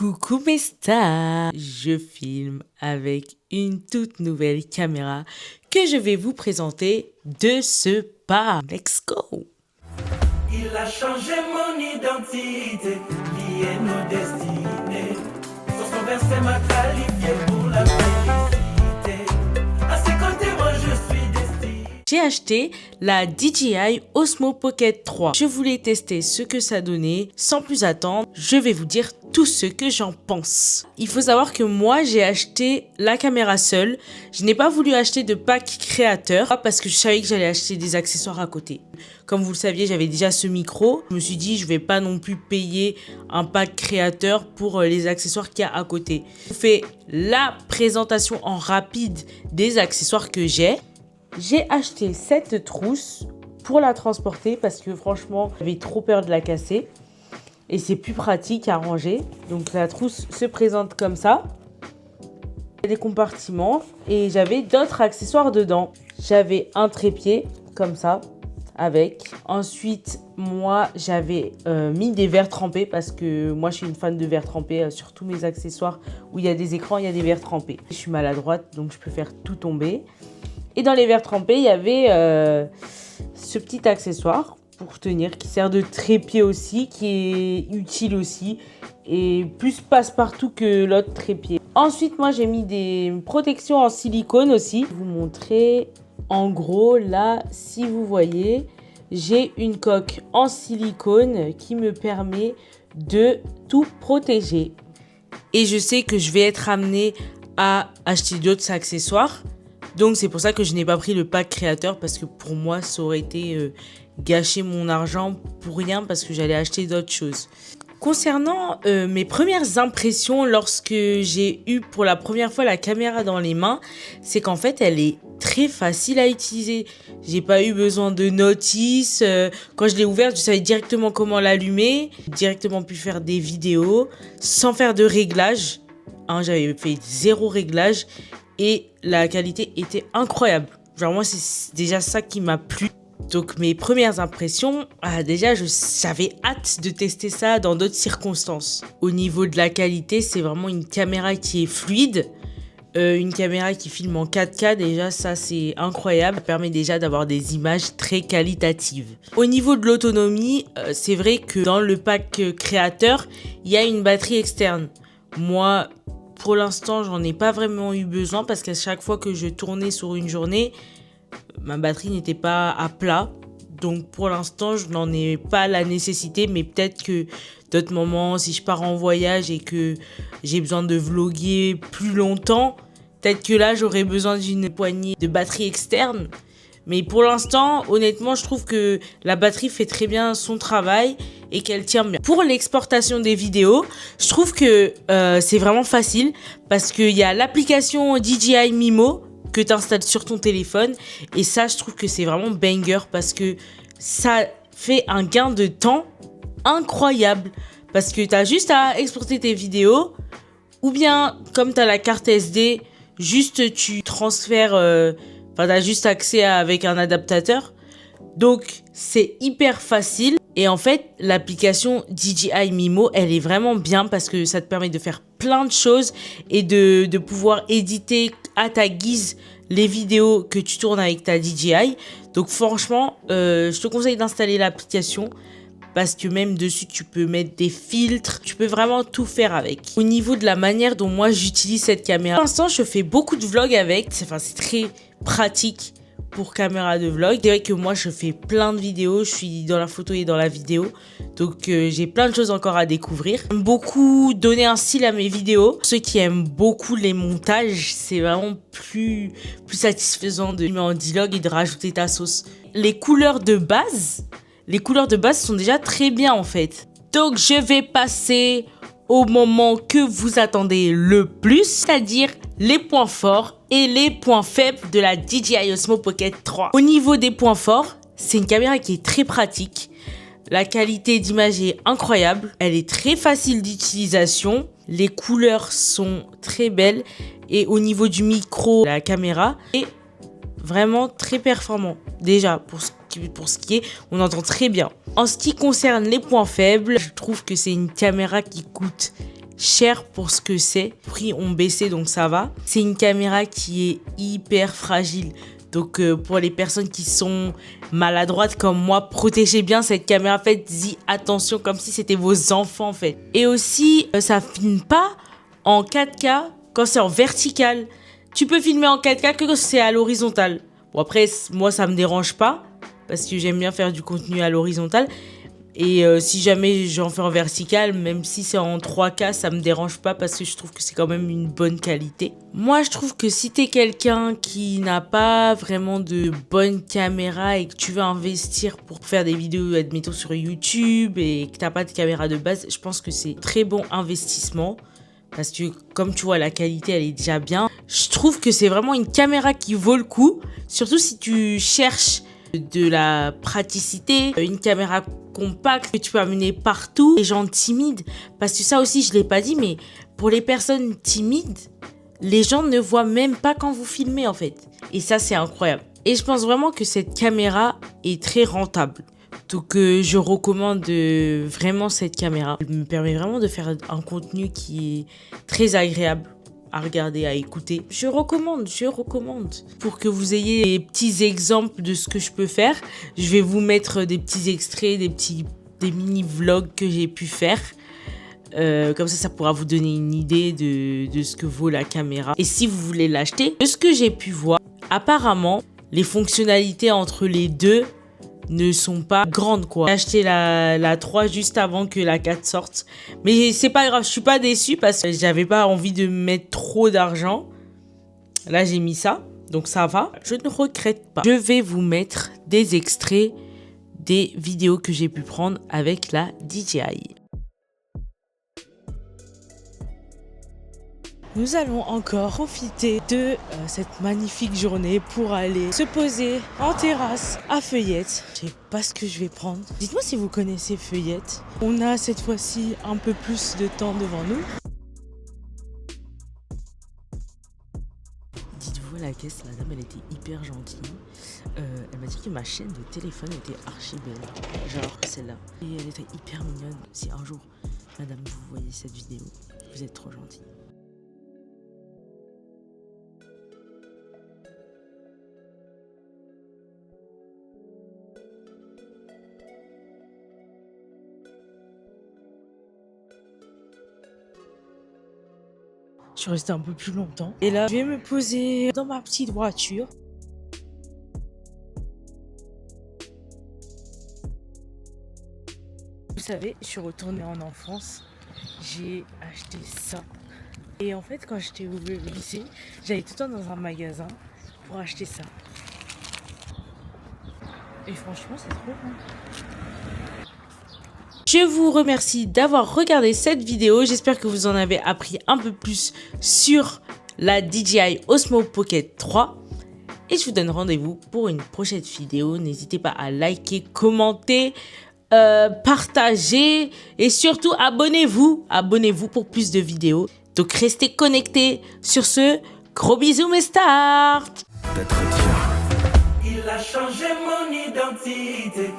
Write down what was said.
Coucou mes stars, je filme avec une toute nouvelle caméra que je vais vous présenter de ce pas. Let's go! Il a changé mon identité, lié nos destinées. Sur son verset m'a qualifié pour la félicité. À ses côtés, moi je suis destiné. J'ai acheté la DJI Osmo Pocket 3. Je voulais tester ce que ça donnait. Sans plus attendre, je vais vous dire tout ce que j'en pense. Il faut savoir que moi, j'ai acheté la caméra seule. Je n'ai pas voulu acheter de pack créateur parce que je savais que j'allais acheter des accessoires à côté. Comme vous le saviez, j'avais déjà ce micro. Je me suis dit, je vais pas non plus payer un pack créateur pour les accessoires qu'il y a à côté. Je vous fais la présentation en rapide des accessoires que j'ai. J'ai acheté cette trousse pour la transporter parce que franchement, j'avais trop peur de la casser. Et c'est plus pratique à ranger. Donc la trousse se présente comme ça. Il y a des compartiments et j'avais d'autres accessoires dedans. J'avais un trépied comme ça avec. Ensuite, moi, j'avais mis des verres trempés parce que moi, je suis une fan de verres trempés. Sur tous mes accessoires où il y a des écrans, il y a des verres trempés. Je suis maladroite, donc je peux faire tout tomber. Et dans les verres trempés, il y avait ce petit accessoire pour tenir qui sert de trépied aussi, qui est utile aussi et plus passe-partout que l'autre trépied. Ensuite, moi, j'ai mis des protections en silicone aussi. Je vais vous montrer. En gros, là, si vous voyez, j'ai une coque en silicone qui me permet de tout protéger. Et je sais que je vais être amenée à acheter d'autres accessoires. Donc, c'est pour ça que je n'ai pas pris le pack créateur parce que pour moi, ça aurait été gâcher mon argent pour rien parce que j'allais acheter d'autres choses. Concernant mes premières impressions lorsque j'ai eu pour la première fois la caméra dans les mains, c'est qu'en fait, elle est très facile à utiliser. J'ai pas eu besoin de notice. Quand je l'ai ouverte, je savais directement comment l'allumer. J'ai directement pu faire des vidéos sans faire de réglage. J'avais fait 0 réglage. Et la qualité était incroyable. Genre moi, c'est déjà ça qui m'a plu. Donc mes premières impressions, déjà j'avais hâte de tester ça dans d'autres circonstances. Au niveau de la qualité, c'est vraiment une caméra qui est fluide. Une caméra qui filme en 4K, déjà ça c'est incroyable. Ça permet déjà d'avoir des images très qualitatives. Au niveau de l'autonomie, c'est vrai que dans le pack créateur, il y a une batterie externe. Moi, pour l'instant, j'en ai pas vraiment eu besoin parce qu'à chaque fois que je tournais sur une journée, ma batterie n'était pas à plat. Donc pour l'instant, je n'en ai pas la nécessité. Mais peut-être que d'autres moments, si je pars en voyage et que j'ai besoin de vlogger plus longtemps, peut-être que là, j'aurai besoin d'une poignée de batterie externe. Mais pour l'instant, honnêtement, je trouve que la batterie fait très bien son travail et qu'elle tient bien. Pour l'exportation des vidéos, je trouve que c'est vraiment facile parce qu'il y a l'application DJI Mimo que tu installes sur ton téléphone. Et ça, je trouve que c'est vraiment banger parce que ça fait un gain de temps incroyable. Parce que tu as juste à exporter tes vidéos ou bien, comme tu as la carte SD, juste tu transfères... t'as juste accès avec un adaptateur. Donc, c'est hyper facile. Et en fait, l'application DJI Mimo, elle est vraiment bien parce que ça te permet de faire plein de choses et de pouvoir éditer à ta guise les vidéos que tu tournes avec ta DJI. Donc, franchement, je te conseille d'installer l'application parce que même dessus, tu peux mettre des filtres. Tu peux vraiment tout faire avec. Au niveau de la manière dont moi, j'utilise cette caméra, pour l'instant, je fais beaucoup de vlogs avec. C'est très pratique pour caméra de vlog. C'est vrai que moi, je fais plein de vidéos. Je suis dans la photo et dans la vidéo. Donc, j'ai plein de choses encore à découvrir. J'aime beaucoup donner un style à mes vidéos. Ceux qui aiment beaucoup les montages, c'est vraiment plus satisfaisant de mettre en dialogue et de rajouter ta sauce. Les couleurs de base sont déjà très bien en fait. Donc, je vais passer au moment que vous attendez le plus, c'est-à-dire les points forts et les points faibles de la DJI Osmo Pocket 3. Au niveau des points forts, c'est une caméra qui est très pratique. La qualité d'image est incroyable. Elle est très facile d'utilisation. Les couleurs sont très belles. Et au niveau du micro, la caméra est vraiment très performant. Déjà, pour ce qui est, on entend très bien. En ce qui concerne les points faibles, je trouve que c'est une caméra qui coûte cher pour ce que c'est. Les prix ont baissé, donc ça va. C'est une caméra qui est hyper fragile. Donc pour les personnes qui sont maladroites comme moi, protégez bien cette caméra. Faites-y attention comme si c'était vos enfants en fait. Et aussi, ça filme pas en 4K quand c'est en vertical. Tu peux filmer en 4K que c'est à l'horizontale. Bon après, moi ça me dérange pas parce que j'aime bien faire du contenu à l'horizontale. Et si jamais j'en fais en vertical, même si c'est en 3K, ça me dérange pas parce que je trouve que c'est quand même une bonne qualité. Moi, je trouve que si t'es quelqu'un qui n'a pas vraiment de bonne caméra et que tu veux investir pour faire des vidéos, admettons sur YouTube, et que t'as pas de caméra de base, je pense que c'est très bon investissement. Parce que comme tu vois, la qualité, elle est déjà bien. Je trouve que c'est vraiment une caméra qui vaut le coup. Surtout si tu cherches de la praticité, une caméra compacte que tu peux amener partout. Les gens timides, parce que ça aussi je l'ai pas dit, mais pour les personnes timides, les gens ne voient même pas quand vous filmez en fait. Et ça c'est incroyable. Et je pense vraiment que cette caméra est très rentable. Donc je recommande vraiment cette caméra. Elle me permet vraiment de faire un contenu qui est très agréable à regarder, à écouter. Je recommande. Pour que vous ayez des petits exemples de ce que je peux faire, je vais vous mettre des petits extraits, des mini-vlogs que j'ai pu faire. Comme ça pourra vous donner une idée de ce que vaut la caméra. Et si vous voulez l'acheter, de ce que j'ai pu voir, apparemment, les fonctionnalités entre les deux ne sont pas grandes quoi. J'ai acheté la 3 juste avant que la 4 sorte. Mais c'est pas grave, je suis pas déçue parce que j'avais pas envie de mettre trop d'argent. Là j'ai mis ça, donc ça va. Je ne regrette pas. Je vais vous mettre des extraits des vidéos que j'ai pu prendre avec la DJI. Nous allons encore profiter de cette magnifique journée pour aller se poser en terrasse à Feuillette. Je sais pas ce que je vais prendre. Dites-moi si vous connaissez Feuillette. On a cette fois-ci un peu plus de temps devant nous. Dites-vous, à la caisse, la dame, elle était hyper gentille. Elle m'a dit que ma chaîne de téléphone était archi belle. Genre celle-là. Et elle était hyper mignonne. Si un jour, madame, vous voyez cette vidéo, vous êtes trop gentille. Je suis restée un peu plus longtemps. Et là, je vais me poser dans ma petite voiture. Vous savez, je suis retournée en enfance. J'ai acheté ça. Et en fait, quand j'étais au lycée, j'allais tout le temps dans un magasin pour acheter ça. Et franchement, c'est trop bon. Je vous remercie d'avoir regardé cette vidéo. J'espère que vous en avez appris un peu plus sur la DJI Osmo Pocket 3. Et je vous donne rendez-vous pour une prochaine vidéo. N'hésitez pas à liker, commenter, partager et surtout abonnez-vous. Abonnez-vous pour plus de vidéos. Donc restez connectés. Sur ce, gros bisous mes stars. Il a changé mon identité.